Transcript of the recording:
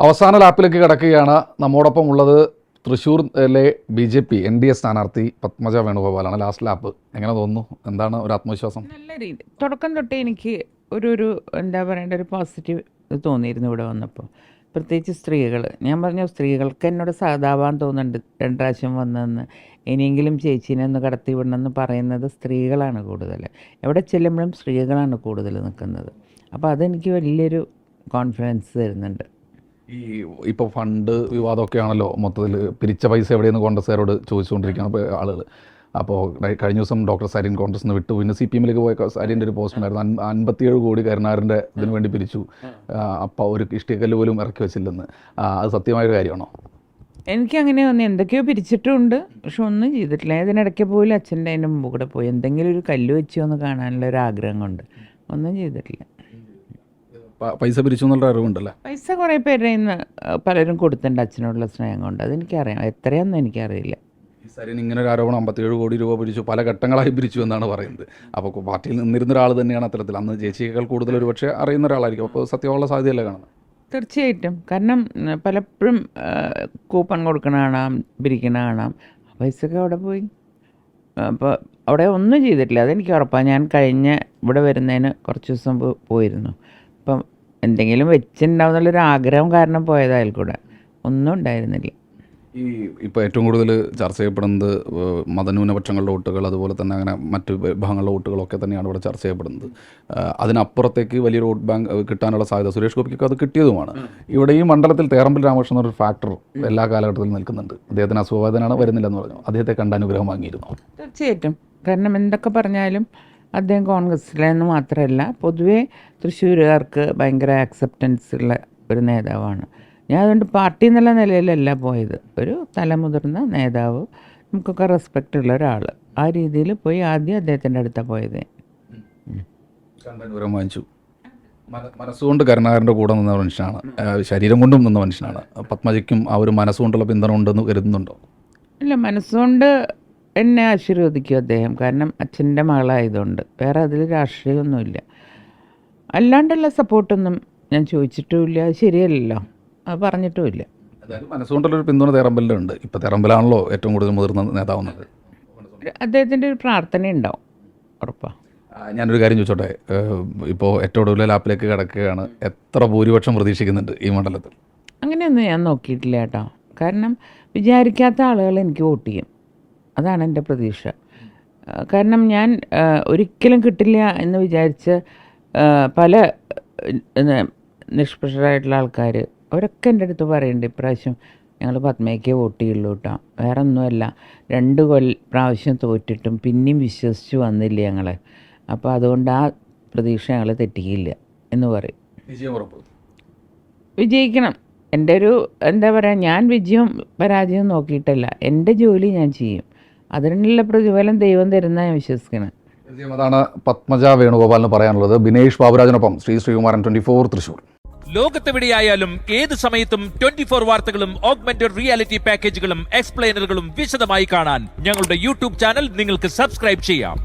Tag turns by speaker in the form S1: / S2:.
S1: അവസാന ലാപ്പിലേക്ക് കിടക്കുകയാണ്. നമ്മോടൊപ്പം ഉള്ളത് തൃശ്ശൂരിലെ BJP NDA സ്ഥാനാർത്ഥി പത്മജ വേണുഗോപാലാണ്. ലാസ്റ്റ് ലാപ്പ് എങ്ങനെ തോന്നുന്നു? എന്താണ് ഒരു ആത്മവിശ്വാസം?
S2: നല്ല രീതി തുടക്കം തൊട്ടേ എനിക്ക് ഒരു എന്താ പറയേണ്ട ഒരു പോസിറ്റീവ് തോന്നിയിരുന്നു ഇവിടെ വന്നപ്പോൾ. പ്രത്യേകിച്ച് സ്ത്രീകൾ, ഞാൻ പറഞ്ഞു സ്ത്രീകൾക്ക് എന്നോട് സഹതാപാൻ തോന്നുന്നുണ്ട് 2 പ്രാവശ്യം വന്നതെന്ന്. ഇനിയെങ്കിലും ചേച്ചീനെ ഒന്ന് കടത്തി വിടണമെന്ന് പറയുന്നത് സ്ത്രീകളാണ് കൂടുതൽ. എവിടെ ചെല്ലുമ്പോഴും സ്ത്രീകളാണ് കൂടുതൽ നിൽക്കുന്നത്. അപ്പോൾ അതെനിക്ക് വലിയൊരു കോൺഫിഡൻസ് തരുന്നുണ്ട്.
S1: ഈ ഇപ്പോൾ ഫണ്ട് വിവാദമൊക്കെ ആണല്ലോ മൊത്തത്തിൽ. പിരിച്ച പൈസ എവിടെയെന്ന് കോൺഗ്രസ്സുകാരോട് ചോദിച്ചുകൊണ്ടിരിക്കുകയാണ് ആളുകൾ. അപ്പോൾ കഴിഞ്ഞ ദിവസം ഡോക്ടർ സരീൻ കോൺഗ്രസിന് വിട്ടു, പിന്നെ CPM-ലേക്ക് പോയ സരീൻ്റെ ഒരു പോസ്റ്റ് ഉണ്ടായിരുന്നു. 57 കോടി കരുണാകരൻ്റെ ഇതിനു വേണ്ടി പിരിച്ചു, അപ്പോൾ ഒരു ഇഷ്ടികല്ല് പോലും ഇറക്കി വെച്ചില്ലെന്ന്. അത് സത്യമായൊരു കാര്യമാണോ?
S2: എനിക്കങ്ങനെ ഒന്ന് എന്തൊക്കെയോ പിരിച്ചിട്ടുമുണ്ട്, പക്ഷെ ഒന്നും ചെയ്തിട്ടില്ല. ഇതിനിടയ്ക്ക് പോലും അച്ഛൻ്റെ അതിൻ്റെ മുമ്പ് കൂടെ പോയി എന്തെങ്കിലും ഒരു കല്ല് വെച്ചോ എന്ന് കാണാനുള്ള ഒരു ആഗ്രഹം കൊണ്ട് ഒന്നും ചെയ്തിട്ടില്ല.
S1: പൈസ പിരിച്ചു എന്നുള്ള അറിവുണ്ടല്ലേ?
S2: പൈസ കുറേ പേരുടെ നിന്ന് പലരും കൊടുത്തിട്ടുണ്ട് അച്ഛനോടുള്ള സ്നേഹം കൊണ്ട്. അതെനിക്കറിയാം, എത്രയാണെന്ന് എനിക്കറിയില്ല.
S1: സരീൻ ഇങ്ങനെ ഒരു ആരോപണം 57 കോടി രൂപ പിരിച്ചു, പല ഘട്ടങ്ങളായി പിരിച്ചു എന്നാണ് പറയുന്നത്. അപ്പോൾ പാർട്ടിയിൽ നിന്നിരുന്ന ഒരാൾ തന്നെയാണ് അത്തരത്തിൽ. അന്ന് ചേച്ചിയേക്കാൾ കൂടുതൽ ഒരു പക്ഷേ അറിയുന്ന ഒരാളായിരിക്കും. അപ്പോൾ സത്യമുള്ള സാധ്യതയല്ലേ കാണുന്നത്?
S2: തീർച്ചയായിട്ടും. കാരണം പലപ്പോഴും കൂപ്പൺ കൊടുക്കണ കാണാം, പിരിക്കണ കാണാം. പൈസയൊക്കെ അവിടെ പോയി. അപ്പോൾ അവിടെ ഒന്നും ചെയ്തിട്ടില്ല, അതെനിക്ക് ഉറപ്പാണ്. ഞാൻ ഇവിടെ വരുന്നതിന് കുറച്ച് ദിവസം പോയിരുന്നു. അപ്പം എന്തെങ്കിലും വെച്ചിട്ടുണ്ടാവുന്നുള്ളൊരു ആഗ്രഹം കാരണം പോയതായാൽ കൂടെ ഒന്നും ഉണ്ടായിരുന്നില്ല.
S1: ഇപ്പോൾ ഏറ്റവും കൂടുതൽ ചർച്ച ചെയ്യപ്പെടുന്നത് മതന്യൂനപക്ഷങ്ങളുടെ വോട്ടുകൾ, അതുപോലെ തന്നെ അങ്ങനെ മറ്റ് വിഭാഗങ്ങളുടെ വോട്ടുകളൊക്കെ തന്നെയാണ് ഇവിടെ ചർച്ച ചെയ്യപ്പെടുന്നത്. അതിനപ്പുറത്തേക്ക് വലിയൊരു വോട്ട് ബാങ്ക് കിട്ടാനുള്ള സാധ്യത സുരേഷ് ഗോപിക്കൊക്കെ അത് കിട്ടിയതുമാണ്. ഇവിടെ ഈ മണ്ഡലത്തിൽ തേറമ്പിൽ രാമകൃഷ്ണൻ എന്നൊരു ഫാക്ടർ എല്ലാ കാലഘട്ടത്തിലും നിൽക്കുന്നുണ്ട്. അദ്ദേഹത്തിന് അസുഖവേദനയാണ്, വരുന്നില്ലെന്ന് പറഞ്ഞു. അദ്ദേഹത്തെ കണ്ട് അനുഗ്രഹം വാങ്ങിയിരുന്നു.
S2: തീർച്ചയായിട്ടും. കാരണം എന്തൊക്കെ പറഞ്ഞാലും അദ്ദേഹം കോൺഗ്രസ്സിലെന്ന് മാത്രമല്ല പൊതുവേ തൃശ്ശൂരുകാർക്ക് ഭയങ്കര ആക്സെപ്റ്റൻസ് ഉള്ള ഒരു നേതാവാണ്. ഞാൻ അതുകൊണ്ട് പാർട്ടി എന്നുള്ള നിലയിലല്ല പോയത്, ഒരു തലമുതിർന്ന നേതാവ്, നമുക്കൊക്കെ റെസ്പെക്റ്റ് ഉള്ള ഒരാൾ. ആ രീതിയിൽ പോയി ആദ്യം അദ്ദേഹത്തിൻ്റെ അടുത്താണ് പോയത്.
S1: വാങ്ങിച്ചു. മനസ്സുകൊണ്ട് കരുണാകരൻ്റെ കൂടെ നിന്ന മനുഷ്യനാണ്, ശരീരം കൊണ്ടും നിന്ന മനുഷ്യനാണ്. പത്മജയ്ക്കും ആ ഒരു മനസ്സുകൊണ്ടുള്ള പിന്തുണ ഉണ്ടെന്ന് കരുതുന്നുണ്ടോ?
S2: ഇല്ല, മനസ്സുകൊണ്ട് എന്നെ ആശീർവദിക്കും അദ്ദേഹം. കാരണം അച്ഛൻ്റെ മകളായതുകൊണ്ട്. വേറെ അതിൽ രാഷ്ട്രീയമൊന്നുമില്ല. അല്ലാണ്ടുള്ള സപ്പോർട്ടൊന്നും ഞാൻ ചോദിച്ചിട്ടുമില്ല. അത് ശരിയല്ലല്ലോ, അത് പറഞ്ഞിട്ടുമില്ല.
S1: അതായത് മനസ്സുകൊണ്ടുള്ളൊരു പിന്തുണ തേറമ്പലിലുണ്ട്. ഇപ്പോൾ തേറമ്പലാണല്ലോ ഏറ്റവും കൂടുതൽ മുതിർന്ന നേതാവുന്നത്.
S2: അദ്ദേഹത്തിൻ്റെ ഒരു പ്രാർത്ഥന ഉണ്ടാവും, ഉറപ്പാണ്.
S1: ഞാനൊരു കാര്യം ചോദിച്ചോട്ടെ, ഇപ്പോൾ ഏറ്റവും ഒടുവിലെ ലാപ്പിലേക്ക് കിടക്കുകയാണ്. എത്ര ഭൂരിപക്ഷം പ്രതീക്ഷിക്കുന്നുണ്ട് ഈ മണ്ഡലത്തിൽ?
S2: അങ്ങനെയൊന്നും ഞാൻ നോക്കിയിട്ടില്ല കേട്ടോ. കാരണം വിചാരിക്കാത്ത ആളുകൾ എനിക്ക് വോട്ട് ചെയ്യും, അതാണ് എൻ്റെ പ്രതീക്ഷ. കാരണം ഞാൻ ഒരിക്കലും കിട്ടില്ല എന്ന് വിചാരിച്ച് പല നിഷ്പക്ഷരായിട്ടുള്ള ആൾക്കാർ അവരൊക്കെ എൻ്റെ അടുത്ത് പറയുന്നുണ്ട്, ഇപ്രാവശ്യം ഞങ്ങൾ പത്മയ്ക്കേ വോട്ട് ചെയ്യുള്ളൂ കേട്ടോ, വേറെ ഒന്നുമല്ല, 2 പ്രാവശ്യം തോറ്റിട്ടും പിന്നെയും വിശ്വസിച്ച് വന്നില്ല ഞങ്ങൾ, അപ്പോൾ അതുകൊണ്ട് ആ പ്രതീക്ഷ ഞങ്ങൾ തെറ്റിക്കില്ല എന്ന് പറയും. വിജയിക്കണം. എൻ്റെ ഒരു എന്താ പറയുക, ഞാൻ വിജയവും പരാജയവും നോക്കിയിട്ടല്ല, എൻ്റെ ജോലി ഞാൻ ചെയ്യും, അതിനുള്ള പ്രതിഫലം ദൈവം തരുന്ന ഞാൻ വിശ്വസിക്കണം.
S1: അതാണ് പത്മജ വേണുഗോപാലിന് പറയാനുള്ളത്. ബിനേഷ് ബാബുരാജിനൊപ്പം ശ്രീകുമാരൻ, 24 തൃശ്ശൂർ.
S3: ലോകത്തെവിടെയായാലും ഏത് സമയത്തും 24 വാർത്തകളും ഓഗ്മെന്റഡ് റിയാലിറ്റി പാക്കേജുകളും എക്സ്പ്ലെയിനറുകളും വിശദമായി കാണാൻ ഞങ്ങളുടെ YouTube ചാനൽ നിങ്ങൾക്ക് സബ്സ്ക്രൈബ് ചെയ്യാം.